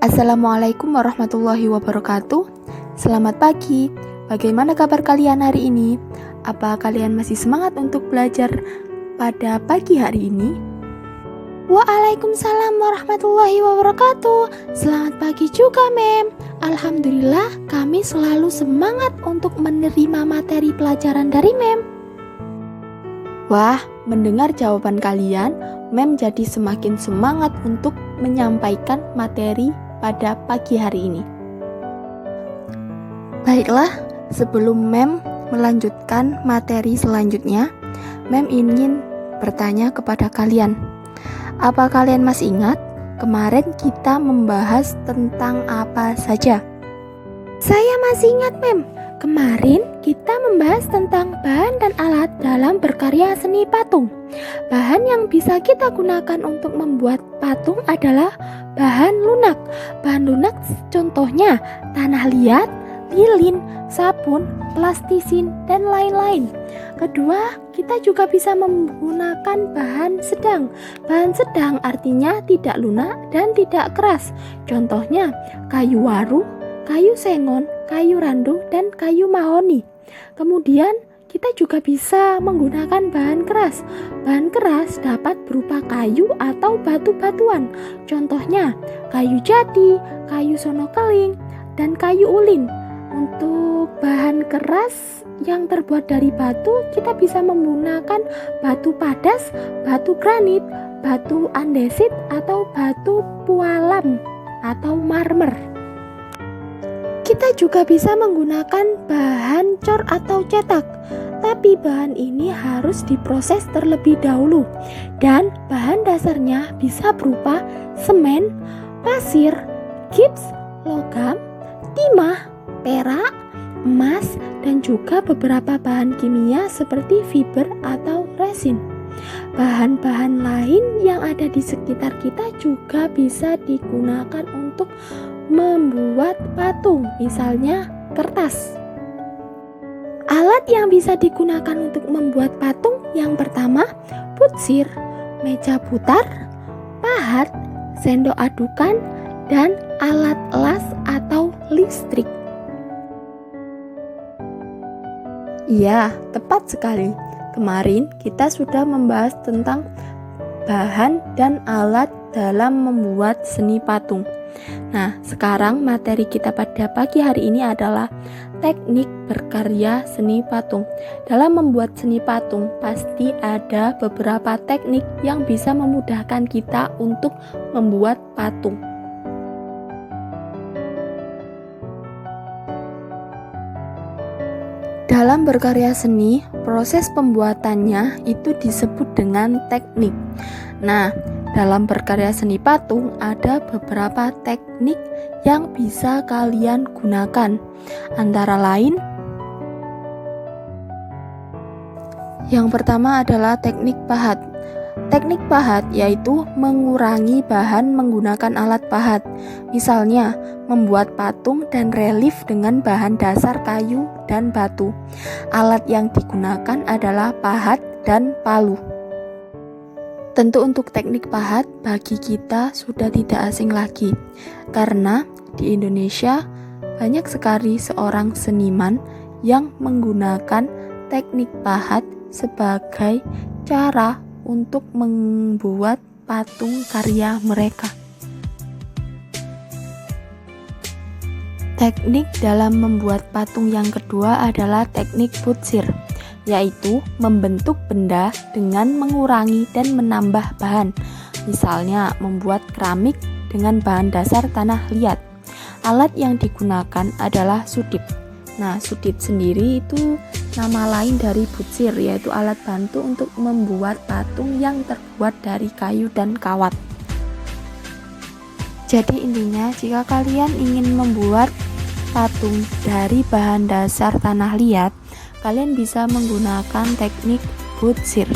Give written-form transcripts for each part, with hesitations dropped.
Assalamualaikum warahmatullahi wabarakatuh. Selamat pagi. Bagaimana kabar kalian hari ini? Apa kalian masih semangat untuk belajar pada pagi hari ini? Waalaikumsalam warahmatullahi wabarakatuh. Selamat pagi juga, Mem. Alhamdulillah, kami selalu semangat untuk menerima materi pelajaran dari Mem. Wah, mendengar jawaban kalian, Mem jadi semakin semangat untuk menyampaikan materi pada pagi hari ini. Baiklah, sebelum Mem melanjutkan materi selanjutnya, Mem ingin bertanya kepada kalian. Apa kalian masih ingat kemarin kita membahas tentang apa saja? Saya masih ingat, Mem. Kemarin kita membahas tentang bahan dan alat dalam berkarya seni patung. Bahan yang bisa kita gunakan untuk membuat patung adalah bahan lunak. Bahan lunak contohnya tanah liat, lilin, sabun, plastisin, dan lain-lain. Kedua, kita juga bisa menggunakan bahan sedang. Bahan sedang artinya tidak lunak dan tidak keras. Contohnya kayu waru, kayu sengon, kayu randu, dan kayu mahoni. Kemudian kita juga bisa menggunakan bahan keras. Bahan keras dapat berupa kayu atau batu-batuan. Contohnya kayu jati, kayu sono keling, dan kayu ulin. Untuk bahan keras yang terbuat dari batu, kita bisa menggunakan batu padas, batu granit, batu andesit, atau batu pualam atau marmer. Kita juga bisa menggunakan bahan cor atau cetak, tapi bahan ini harus diproses terlebih dahulu, dan bahan dasarnya bisa berupa semen, pasir, gips, logam, timah, perak, emas, dan juga beberapa bahan kimia seperti fiber atau resin. Bahan-bahan lain yang ada di sekitar kita juga bisa digunakan untuk membuat patung, misalnya kertas. Alat yang bisa digunakan untuk membuat patung yang pertama, putsir, meja putar, pahat, sendok adukan, dan alat las atau listrik. Iya, tepat sekali. Kemarin kita sudah membahas tentang bahan dan alat dalam membuat seni patung. Nah, sekarang materi kita pada pagi hari ini adalah teknik berkarya seni patung. Dalam membuat seni patung, pasti ada beberapa teknik yang bisa memudahkan kita untuk membuat patung. Dalam berkarya seni, proses pembuatannya itu disebut dengan teknik. Nah, dalam berkarya seni patung ada beberapa teknik yang bisa kalian gunakan. Antara lain, yang pertama adalah teknik pahat. Teknik pahat yaitu mengurangi bahan menggunakan alat pahat. Misalnya, membuat patung dan relief dengan bahan dasar kayu dan batu. Alat yang digunakan adalah pahat dan palu. Tentu untuk teknik pahat bagi kita sudah tidak asing lagi, karena di Indonesia banyak sekali seorang seniman yang menggunakan teknik pahat sebagai cara untuk membuat patung karya mereka. Teknik dalam membuat patung yang kedua adalah teknik putsir, yaitu membentuk benda dengan mengurangi dan menambah bahan. Misalnya membuat keramik dengan bahan dasar tanah liat. Alat yang digunakan adalah sudit. Nah, sudit sendiri itu nama lain dari putsir, yaitu alat bantu untuk membuat patung yang terbuat dari kayu dan kawat. Jadi intinya, jika kalian ingin membuat patung dari bahan dasar tanah liat, kalian bisa menggunakan teknik putsir.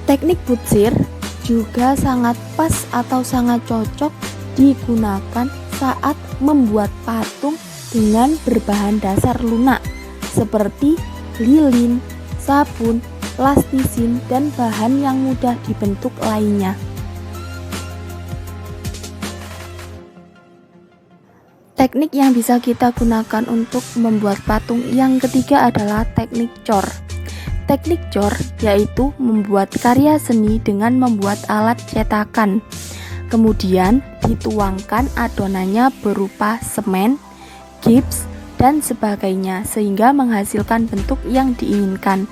Teknik putsir juga sangat pas atau sangat cocok digunakan saat membuat patung dengan berbahan dasar lunak seperti lilin, sabun, plastisin, dan bahan yang mudah dibentuk lainnya. Teknik yang bisa kita gunakan untuk membuat patung yang ketiga adalah teknik cor. Teknik cor yaitu membuat karya seni dengan membuat alat cetakan. Kemudian dituangkan adonannya berupa semen, gips, dan sebagainya sehingga menghasilkan bentuk yang diinginkan.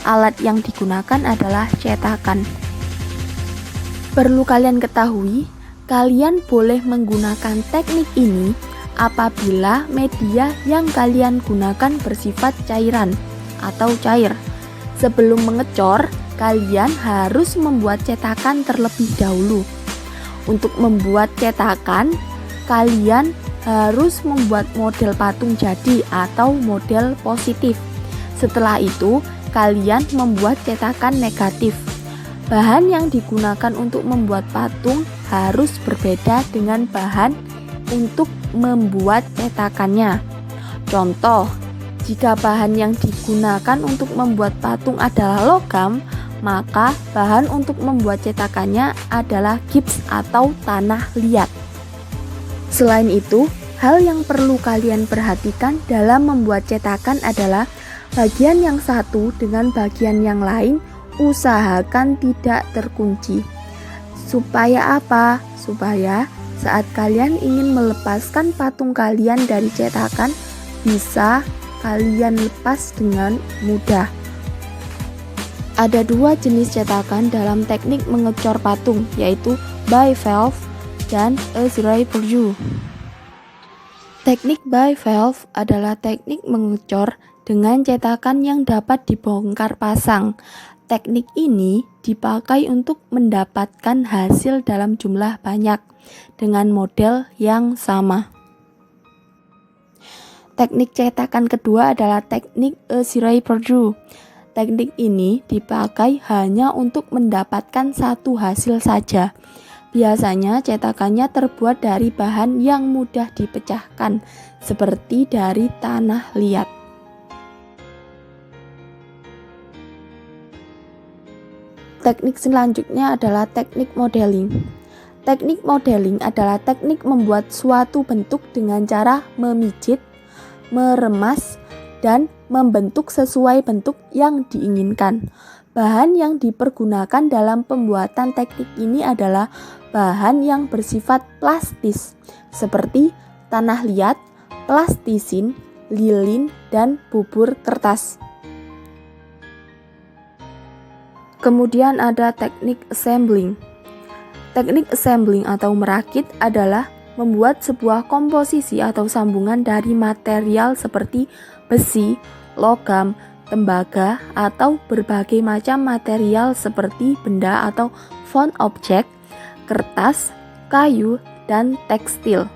Alat yang digunakan adalah cetakan. Perlu kalian ketahui, kalian boleh menggunakan teknik ini apabila media yang kalian gunakan bersifat cairan atau cair. Sebelum mengecor, kalian harus membuat cetakan terlebih dahulu. Untuk membuat cetakan, kalian harus membuat model patung jadi atau model positif. Setelah itu, kalian membuat cetakan negatif. Bahan yang digunakan untuk membuat patung harus berbeda dengan bahan untuk membuat cetakannya. Contoh, jika bahan yang digunakan untuk membuat patung adalah logam, maka bahan untuk membuat cetakannya adalah gips atau tanah liat. Selain itu, hal yang perlu kalian perhatikan dalam membuat cetakan adalah bagian yang satu dengan bagian yang lain usahakan tidak terkunci. Supaya apa? Supaya saat kalian ingin melepaskan patung kalian dari cetakan, bisa kalian lepas dengan mudah. Ada dua jenis cetakan dalam teknik mengecor patung, yaitu bivalve dan X-ray preview. Teknik bivalve adalah teknik mengecor dengan cetakan yang dapat dibongkar pasang. Teknik ini dipakai untuk mendapatkan hasil dalam jumlah banyak dengan model yang sama. Teknik cetakan kedua adalah teknik X-ray preview. Teknik ini dipakai hanya untuk mendapatkan satu hasil saja. Biasanya cetakannya terbuat dari bahan yang mudah dipecahkan, seperti dari tanah liat. Teknik selanjutnya adalah teknik modeling. Teknik modeling adalah teknik membuat suatu bentuk dengan cara memijit, meremas, dan membentuk sesuai bentuk yang diinginkan. Bahan yang dipergunakan dalam pembuatan teknik ini adalah bahan yang bersifat plastis, seperti tanah liat, plastisin, lilin, dan bubur kertas. Kemudian ada teknik assembling. Teknik assembling atau merakit adalah membuat sebuah komposisi atau sambungan dari material seperti besi, logam, tembaga, atau berbagai macam material seperti benda atau found object, kertas, kayu, dan tekstil.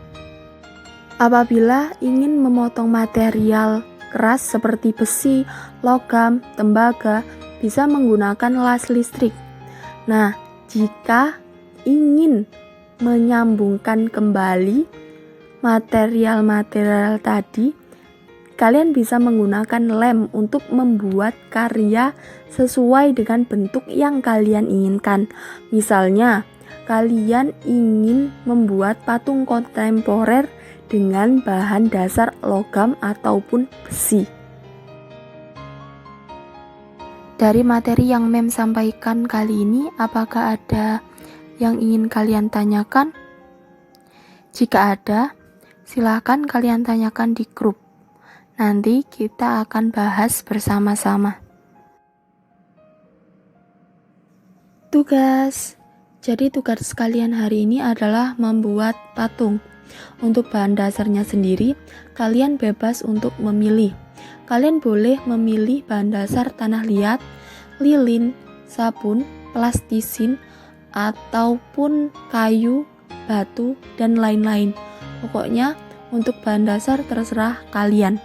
Apabila ingin memotong material keras seperti besi, logam, tembaga, bisa menggunakan las listrik. Nah, jika ingin menyambungkan kembali material-material tadi, kalian bisa menggunakan lem untuk membuat karya sesuai dengan bentuk yang kalian inginkan. Misalnya, kalian ingin membuat patung kontemporer dengan bahan dasar logam ataupun besi. Dari materi yang Mem sampaikan kali ini, apakah ada yang ingin kalian tanyakan? Jika ada, silahkan kalian tanyakan di grup. Nanti kita akan bahas bersama-sama. Tugas. Jadi tugas kalian hari ini adalah membuat patung. Untuk bahan dasarnya sendiri, kalian bebas untuk memilih. Kalian boleh memilih bahan dasar tanah liat, lilin, sabun, plastisin, ataupun kayu, batu, dan lain-lain. Pokoknya untuk bahan dasar terserah kalian.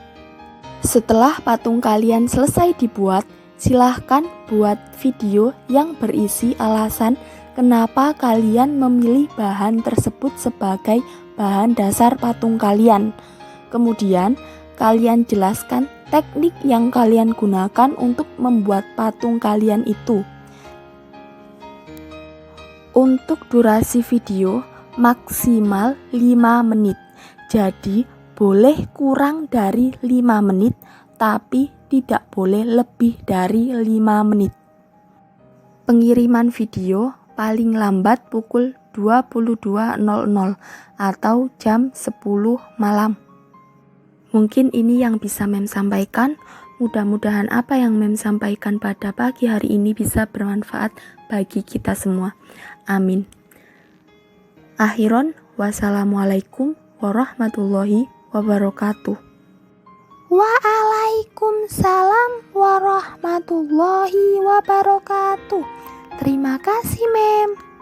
Setelah patung kalian selesai dibuat, silahkan buat video yang berisi alasan kenapa kalian memilih bahan tersebut sebagai bahan dasar patung kalian. Kemudian, kalian jelaskan teknik yang kalian gunakan untuk membuat patung kalian itu. Untuk durasi video maksimal 5 menit. Jadi, boleh kurang dari 5 menit, tapi tidak boleh lebih dari 5 menit. Pengiriman video paling lambat pukul 22.00 atau jam 10 malam. Mungkin ini yang bisa Mem sampaikan. Mudah-mudahan apa yang Mem sampaikan pada pagi hari ini bisa bermanfaat bagi kita semua. Amin. Akhiron, wassalamualaikum warahmatullahi wabarakatuh. Waalaikumsalam warahmatullahi wabarakatuh. Terima kasih, Mem.